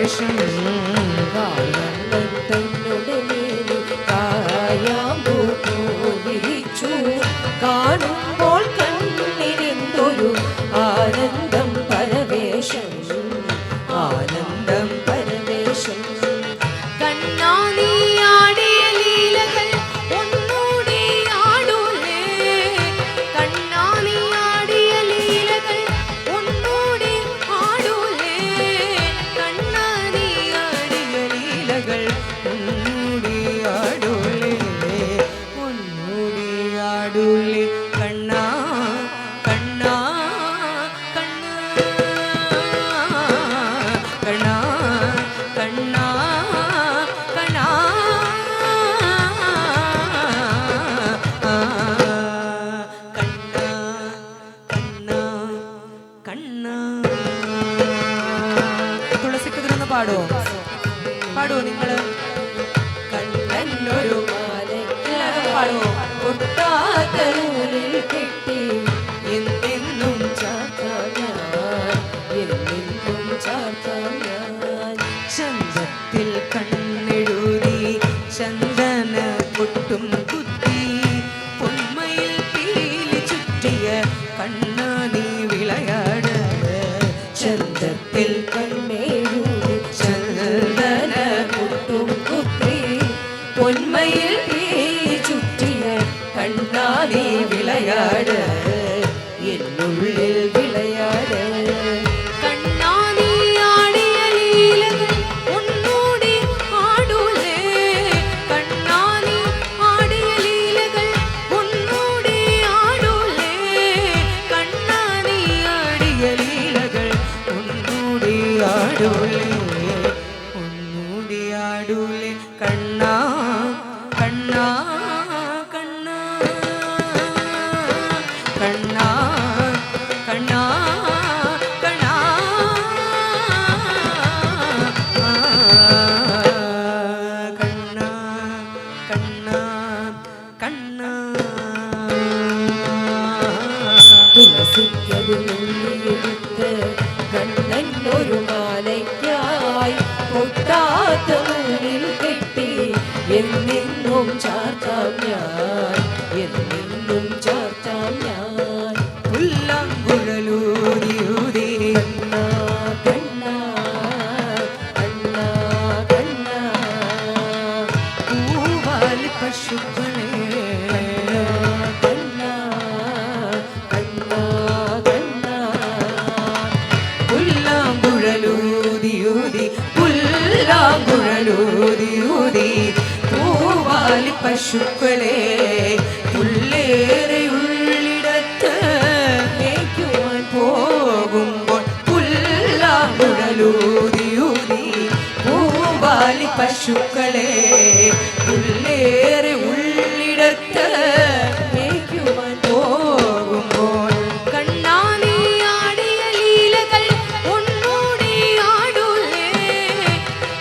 പരവേഷം കാണുമ്പോൾ കണ്ണിനെന്തൊരു ആനന്ദം പരവേഷം, ആനന്ദം പരവേഷം. കണ്ണാ നീ ആടിയ ലീലകൾ ഒന്നൂടെ ആടൂലേ, കണ്ണാ നീ ആടിയ ലീലകൾ ഒന്നൂടെ ആടൂലേ, കണ്ണാ നീ ആടിയ ലീലകൾ ഒന്നൂടി ആടൂലേ, ഒന്നൂടി ആടൂലേ കണ്ണാ കണ്ണാ കണ്ണാ കണ്ണാ കണ്ണാ കണ്ണാ കണ്ണാ കണ്ണാ. തുളസിക്കതിരൊന്ന് പാടുവോ? പാടുവോ നിങ്ങള്? കണ്ണനൊരു മാലയ്ക്കായി പൊട്ടാത്ത നൂലിൽ കെട്ടി എന്നെന്നും ചാർത്താം ഞാൻ, എന്നെന്നും ചാർത്താം ഞാൻ. ചന്തത്തിൽ കണ്ണെഴുതി ചന്ദന പൊട്ടും കുത്തി പൊന്മയിൽ പീലി ചുറ്റിയ കണ്ണാ നീ വിളയാട്. ചന്തത്തിൽ കണ്ണെഴുതി ചന്ദന പൊട്ടും കുത്തി പൊന്മയിൽ ചുറ്റിയ കണ്ണാ നീ വിളയാട്, എന്നുള്ളിൽ വിളയാട്. കണ്ണാ നീ ആടിയ ലീലകൾ ഒന്നൂടെ ആടൂലേ, കണ്ണാ നീ ആടിയ ലീലകൾ ഒന്നൂടെ ആടൂലേ, കണ്ണാ നീ ആടിയ ലീലകൾ ഒന്നൂടി ആടൂലേ, ഒന്നൂടി ആടൂലേ കണ്ണാ കണ്ണാ കണ്ണാ കണ്ണാ കണ്ണാ കണ്ണാ. കണ്ണാ കണ്ണാ കണ്ണാ. തുളസിക്കതിനുള്ളിയെടുത്ത് കണ്ണനൊരു മാലയ്ക്കായി പൊട്ടാത്ത നൂലിൽ കെട്ടി എന്നെന്നും ചാർത്താം ഞാൻ, എന്നെന്നും ചാർത്താം ഞാൻ. പുല്ലാങ്കുഴലൂരിയൂരി കണ്ണാ കണ്ണാ കണ്ണാ കണ്ണാ പൂവാലി പശുക്കളെ കണ്ണാ കണ്ണാ കണ്ണാ. പുല്ലാങ്കുഴലൂതിയൂതി പുല്ലാങ്കുഴലൂതിയൂതി പൂവാലി പശുക്കളെ പുല്ലേറെ ഉള്ളിടത്ത് മേയ്ക്കുവാൻ പോകുമ്പോൾ പുല്ലാങ്കുഴലൂതിയൂതി പൂവാലി പശുക്കളെ പുല്ലേറെ ഉള്ളിടത്ത് മേയ്ക്കുവാൻ പോകുമ്പോൾ കണ്ണാ നീ ആടിയ ലീലകൾ ഒന്നൂടെ ആടൂലേ,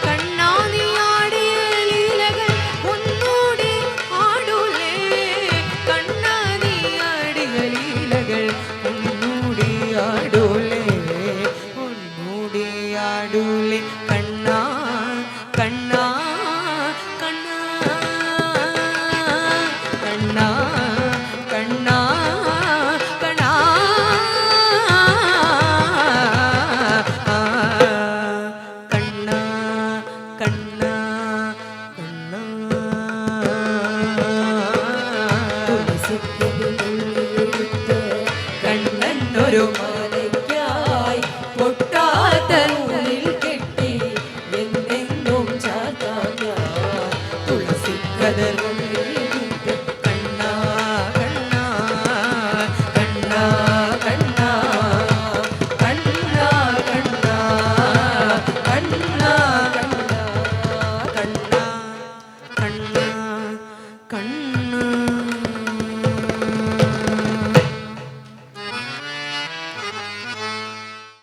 കണ്ണാ നീ ആടിയ ലീലകൾ ഒന്നൂടെ ആടൂലേ, കണ്ണാ നീ ആടിയ ലീലകൾ ഒന്നൂടി ആടൂലേ, ഒന്നൂടി ആടൂലേ കണ്ണാ കണ്ണാ കണ്ണാ കണ്ണാ കണ്ണാ കണ്ണാ. കണ്ണാ കണ്ണാ കണ്ണാ. തുളസിക്കതിനുള്ളിയെടുത്ത് കണ്ണനൊരു മാലയ്ക്കായി പൊട്ടാത്ത നൂലിൽ കെട്ടി എന്നെന്നും ചാർത്താം ഞാൻ. തുളസിക്കതിനുള്ളിയെടുത്ത് കണ്ണാ കണ്ണാ കണ്ണാ കണ്ണാ കണ്ണാ കണ്ണാ കണ്ണാ കണ്ണാ കണ്ണാ കണ്ണാ